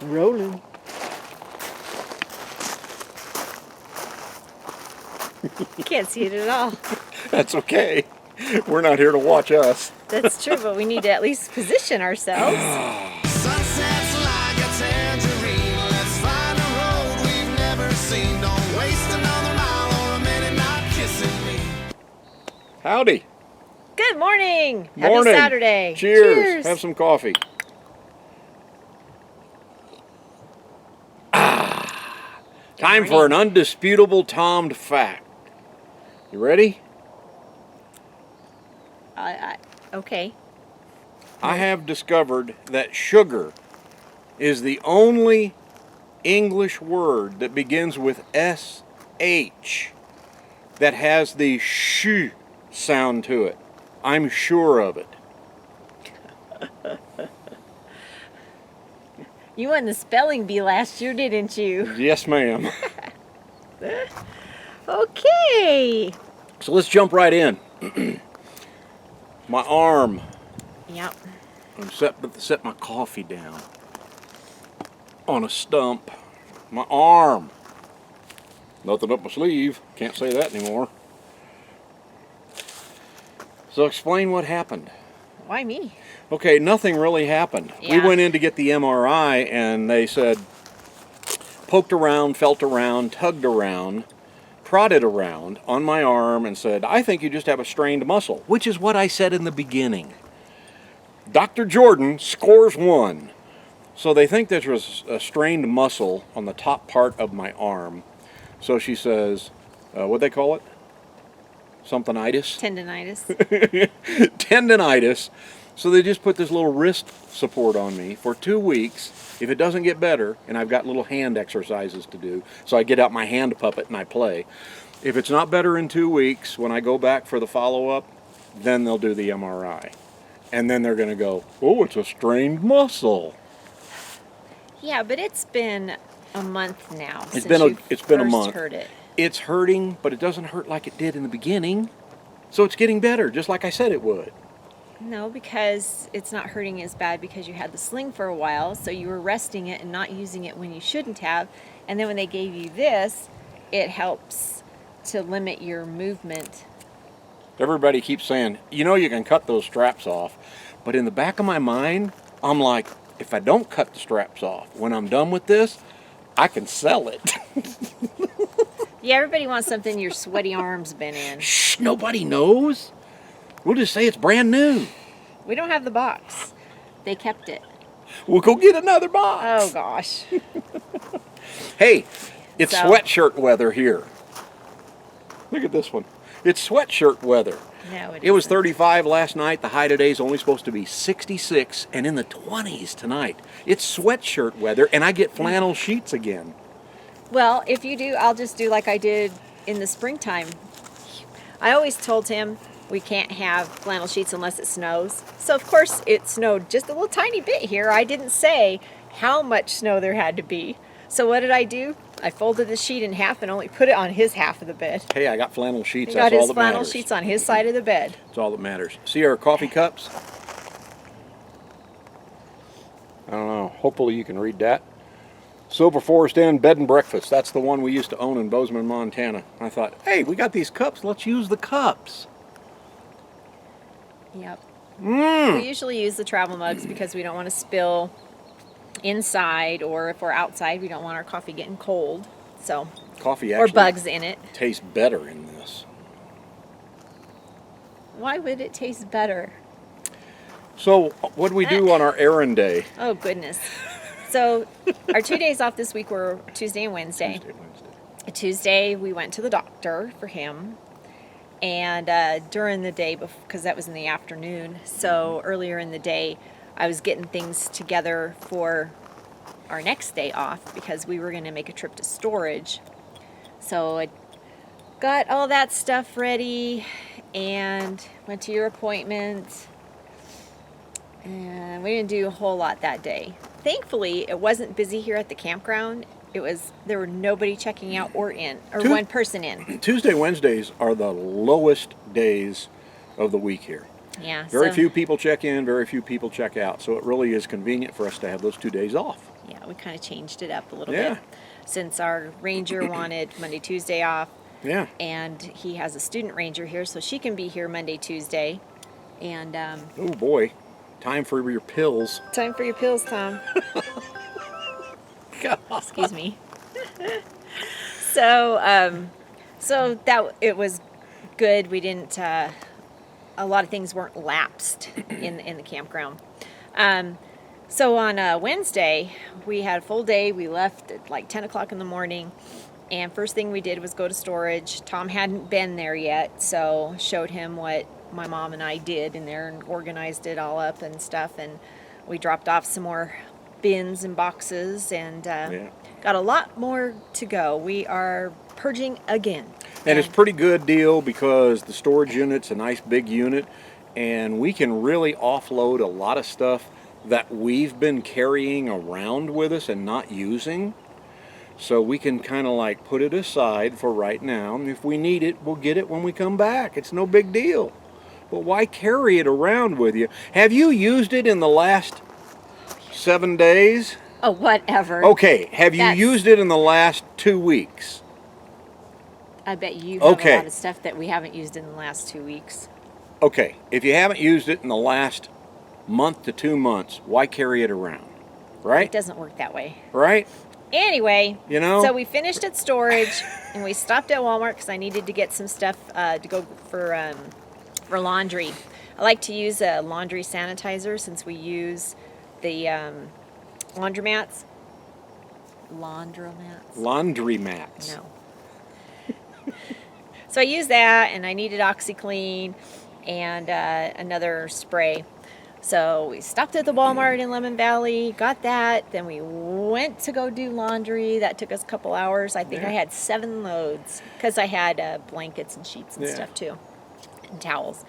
Rolling. You can't see it at all. That's okay. We're not here to watch us. That's true, but we need to at least position ourselves. Sunsets like a tangerine. Let's find a road we've never seen. Don't waste another mile or a minute not kissing me. Howdy. Good morning. Morning. Happy Saturday. Cheers. Have some coffee. Time for an undisputable Tommed fact. You ready? Okay. I have discovered that sugar is the only English word that begins with SH that has the sh sound to it. I'm sure of it. You won the spelling bee last year, didn't you? Yes, ma'am. Okay. So let's jump right in. My arm. Yep. I'm set my coffee down on a stump. My arm. Nothing up my sleeve. Can't say that anymore. So explain what happened. Why me? Okay, nothing really happened. Yeah. We went in to get the MRI and they said, poked around, felt around, tugged around, prodded around on my arm and said, I think you just have a strained muscle, which is what I said in the beginning. Dr. Jordan scores 1. So they think there was a strained muscle on the top part of my arm. So she says, what'd they call it? Something-itis? Tendinitis. Tendinitis. So they just put this little wrist support on me for 2 weeks. If it doesn't get better, and I've got little hand exercises to do, so I get out my hand puppet and I play. If it's not better in 2 weeks, when I go back for the follow-up, then they'll do the MRI. And then they're going to go, oh, it's a strained muscle. Yeah, but it's been a month now It's since been a you month. first heard it. It's hurting, but it doesn't hurt like it did in the beginning. So it's getting better, just like I said it would. No, because it's not hurting as bad because you had the sling for a while, so you were resting it and not using it when you shouldn't have. And then when they gave you this, it helps to limit your movement. Everybody keeps saying, you know, you can cut those straps off. But in the back of my mind, I'm like, if I don't cut the straps off, when I'm done with this, I can sell it. Yeah, everybody wants something your sweaty arms been in. Shh, nobody knows. We'll just say it's brand new. We don't have the box. They kept it. We'll go get another box. Oh, gosh. Hey, it's So- sweatshirt weather here. Look at this one. It's sweatshirt weather. No, It was isn't. 35 last night. The high today is only supposed to be 66 and in the 20s tonight. It's sweatshirt weather and I get flannel sheets again. Well, if you do, I'll just do like I did in the springtime. I always told him we can't have flannel sheets unless it snows. So, of course, it snowed just a little tiny bit here. I didn't say how much snow there had to be. So what did I do? I folded the sheet in half and only put it on his half of the bed. Hey, I got flannel sheets. He That's got all his that flannel matters. sheets on his side of the bed. That's all that matters. See our coffee cups? I don't know. Hopefully you can read that. Silver Forest Inn Bed and Breakfast. That's the one we used to own in Bozeman, Montana. I thought, hey, we got these cups. Let's use the cups. Yep. We usually use the travel mugs because we don't want to spill inside, or if we're outside, we don't want our coffee getting cold. So, Coffee or actually bugs in it. tastes better in this. Why would it taste better? So what did we do on our errand day? Oh, goodness. So, our 2 days off this week were Tuesday and Wednesday. Tuesday, we went to the doctor for him. And during the day, because that was in the afternoon, so earlier in the day, I was getting things together for our next day off because we were going to make a trip to storage. So I got all that stuff ready and went to your appointment. And we didn't do a whole lot that day. Thankfully, it wasn't busy here at the campground. There were nobody checking out or in, or one person in. Tuesday, Wednesdays are the lowest days of the week here. Yeah. Very few people check in, very few people check out. So it really is convenient for us to have those 2 days off. Yeah. we kind of changed it up a little Yeah. bit since our ranger wanted Monday, Tuesday off. Yeah. And he has a student ranger here, so she can be here Monday, Tuesday. And Oh boy, time for your pills. time for your pills, Tom. Excuse me. So that it was good. We didn't. A lot of things weren't lapsed in the campground. So on Wednesday, we had a full day. We left at like 10 o'clock in the morning. And first thing we did was go to storage. Tom hadn't been there yet, so showed him what my mom and I did in there and organized it all up and stuff. And we dropped off some more bins and boxes and got a lot more to go. We are purging again. And it's a pretty good deal because the storage unit's a nice big unit, and we can really offload a lot of stuff that we've been carrying around with us and not using. So we can kind of like put it aside for right now, and if we need it, we'll get it when we come back. It's no big deal. But why carry it around with you? Have you used it in the last 7 days? Oh, whatever. Okay, have you used it in the last 2 weeks? I bet you have a lot of stuff that we haven't used in the last 2 weeks. Okay, if you haven't used it in the last month to 2 months, why carry it around? Right? It doesn't work that way. Right? Anyway, You know? so we finished at storage and we stopped at Walmart because I needed to get some stuff to go for laundry. I like to use a laundry sanitizer since we use the laundromats. Laundromats? Laundry mats. No. So I used that, and I needed OxyClean and another spray. So we stopped at the Walmart in Lemon Valley, got that. Then we went to go do laundry. That took us a couple hours. I think I had 7 loads because I had blankets and sheets and stuff too, and towels.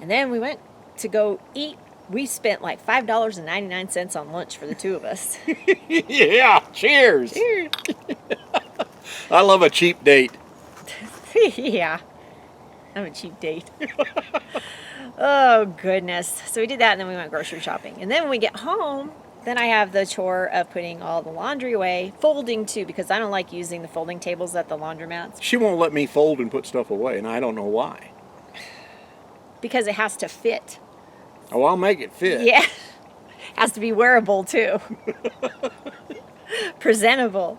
And then we went to go eat. We spent like $5.99 on lunch for the 2 of us. Yeah, cheers. Cheers. I love a cheap date. Yeah, I'm a cheap date. Oh, goodness. So we did that, and then we went grocery shopping. And then when we get home, then I have the chore of putting all the laundry away, folding too, because I don't like using the folding tables at the laundromats. She won't let me fold and put stuff away, and I don't know why. Because it has to fit. Oh, I'll make it fit. Yeah. Has to be wearable too. Presentable.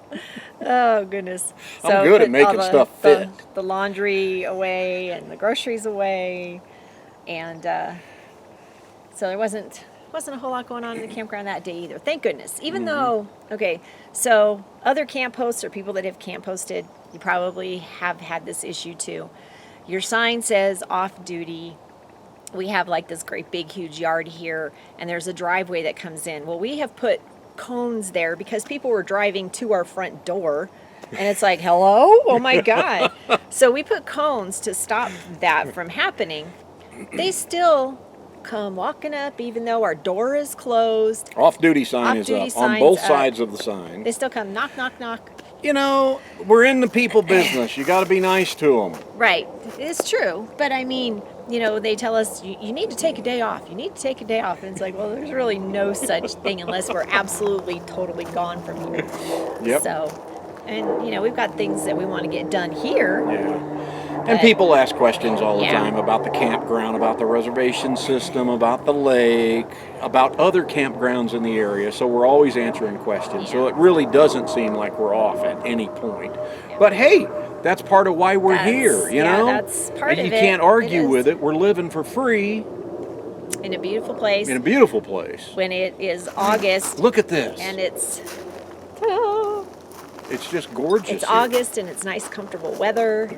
Oh, goodness. I'm good at put making all stuff fit. The laundry away and the groceries away. And so there wasn't a whole lot going on in the campground that day either. Thank goodness. Even though, okay, so other camp hosts or people that have camp hosted, you probably have had this issue too. Your sign says off duty. We have like this great big huge yard here, and there's a driveway that comes in. Well, we have put cones there because people were driving to our front door, and it's like, hello? Oh my God. So we put cones to stop that from happening. They still come walking up even though our door is closed. Off-duty sign is Off-duty up on sign's both up. sides of the sign. They still come knock, knock, knock. You know, we're in the people business. You got to be nice to them. Right. It's true. But I mean, you know, they tell us you need to take a day off. You need to take a day off. And it's like, well, there's really no such thing unless we're absolutely, totally gone from here. Yep. So, and, you know, we've got things that we want to get done here. Yeah. And people ask questions all the Yeah. time about the campground, about the reservation system, about the lake, about other campgrounds in the area. So we're always answering questions. So it really doesn't seem like we're off at any point. But hey, that's part of why we're here, you know? That's part and of you it. can't argue It is. with it. We're living for free In a beautiful place. in a beautiful place. When it is August Look at this. and it's It's just gorgeous. it's here. August and it's nice, comfortable weather.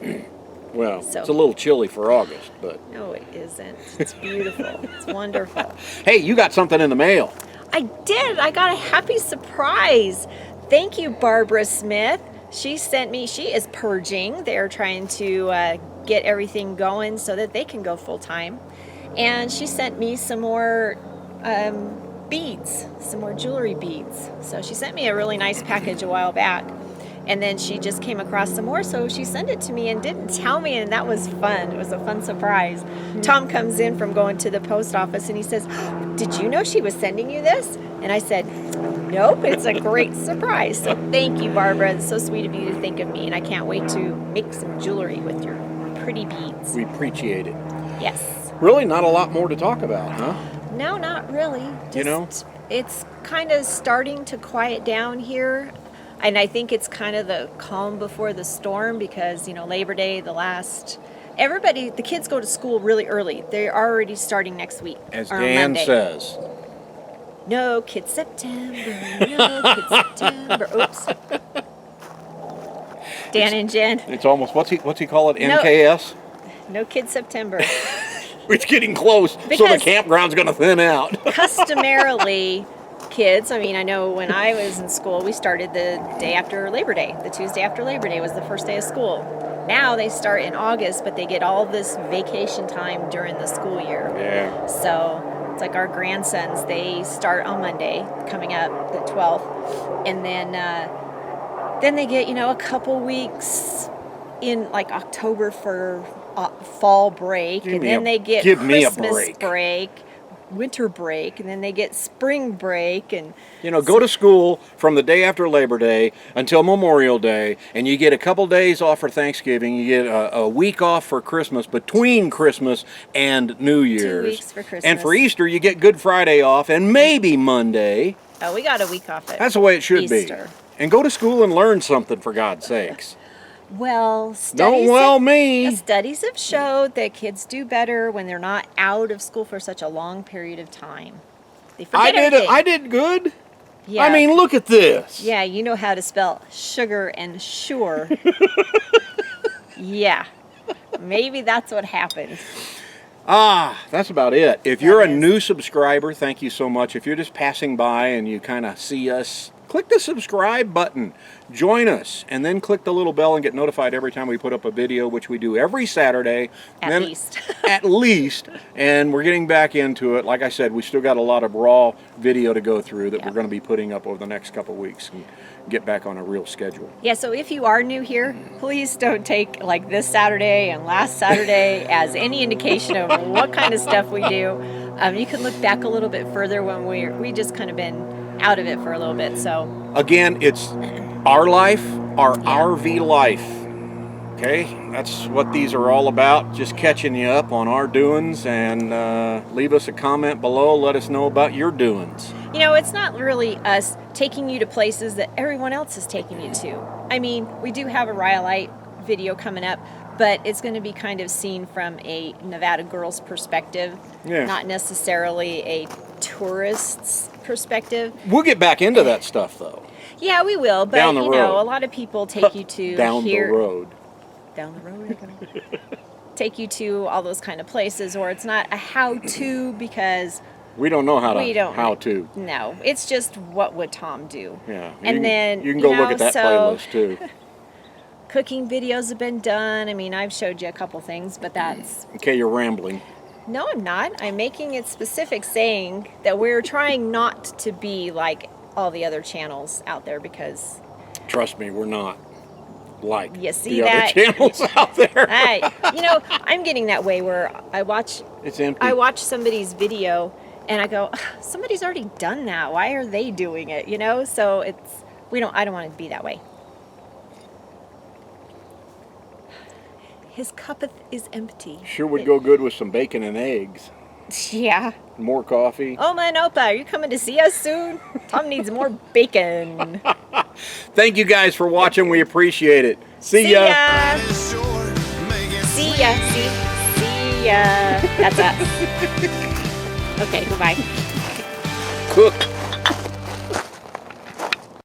Well, So- it's a little chilly for August, but No, it isn't. It's beautiful. It's wonderful. hey, you got something in the mail. I did. I got a happy surprise. Thank you, Barbara Smith. She sent me, she is purging. They're trying to get everything going so that they can go full time. And she sent me some more beads, some more jewelry beads. So she sent me a really nice package a while back. And then she just came across some more, so she sent it to me and didn't tell me, and that was fun. It was a fun surprise. Tom comes in from going to the post office, and he says, "Did you know she was sending you this?" And I said, Nope, it's a great surprise. So thank you, Barbara. It's so sweet of you to think of me, and I can't wait to make some jewelry with your pretty beads. We appreciate it. Yes. Really, not a lot more to talk about, huh? No, not really. Just, You know? It's kind of starting to quiet down here. And I think it's kind of the calm before the storm because, Labor Day, the kids go to school really early. They're already starting next week. As or on Dan Monday. says. No Kid September, no Kid September. Oops. Dan and Jen, It's almost, what's he call it, No. NKS? no Kid September. It's getting close, so the Because- campground's going to thin out. Customarily, kids, I know when I was in school, we started the day after Labor Day. The Tuesday after Labor Day was the first day of school. Now they start in August, but they get all this vacation time during the school year. Yeah. So it's like our grandsons, they start on Monday, coming up the 12th, and then they get, a couple weeks in like October for fall break, Give and me then a- they get give me a Christmas break. winter break, and then they get spring break, and Go to school from the day after Labor Day until Memorial Day, and you get a couple days off for Thanksgiving. You get a week off for Christmas, between Christmas and New Year's. weeks for Christmas. And for Easter, you get Good Friday off, and maybe Monday. oh, we got a week off at That's the way it should Easter. be. And go to school and learn something, for God's sakes. Well, Don't studies well have, me. studies have showed that kids do better when they're not out of school for such a long period of time. They forget everything. I did good. Yeah. I mean, look at this. Yeah, you know how to spell sugar and sure. Yeah. Maybe that's what happened. That's about it. If you're a is. new subscriber, thank you so much. If you're just passing by and you kind of see us, click the subscribe button, join us, and then click the little bell and get notified every time we put up a video, which we do every Saturday. At least. At least. And we're getting back into it. Like I said, we still got a lot of raw video to go through that Yeah. we're going to be putting up over the next couple weeks and get back on a real schedule. Yeah, so if you are new here, please don't take like this Saturday and last Saturday as any indication of what kind of stuff we do. You can look back a little bit further when we just kind of been out of it for a little bit. So Again, it's our life, our RV life. Okay, that's what these are all about. Just catching you up on our doings, and leave us a comment below. Let us know about your doings. it's not really us taking you to places that everyone else is taking you to. I mean, we do have a Rhyolite video coming up, but it's going to be kind of seen from a Nevada girl's perspective, Yeah. not necessarily a tourist's perspective. We'll get back into that stuff though. Yeah, we will, but Down the road. a lot of people take you to Down here, the road. down the road, take you to all those kind of places, or it's not a how-to because We don't know we don't how to. No, it's just what would Tom do. Yeah. And then you can go look at that so playlist too. cooking videos have been done. I mean, I've showed you a couple things, but that's Okay, you're rambling. no, I'm not. I'm making it specific, saying that we're trying not to be like all the other channels out there because Trust me, we're not like You see the that? other channels out there. I'm getting that way where I watch It's empty. somebody's video and I go, somebody's already done that. Why are they doing it? So I don't want it to be that way. His cup is empty. Sure would go good with some bacon and eggs. Yeah. More coffee. Oma and Opa, are you coming to see us soon? Tom needs more bacon. Thank you guys for watching. We appreciate it. See ya. It's short, make it See ya. See ya. That's us. Okay, goodbye. Cook.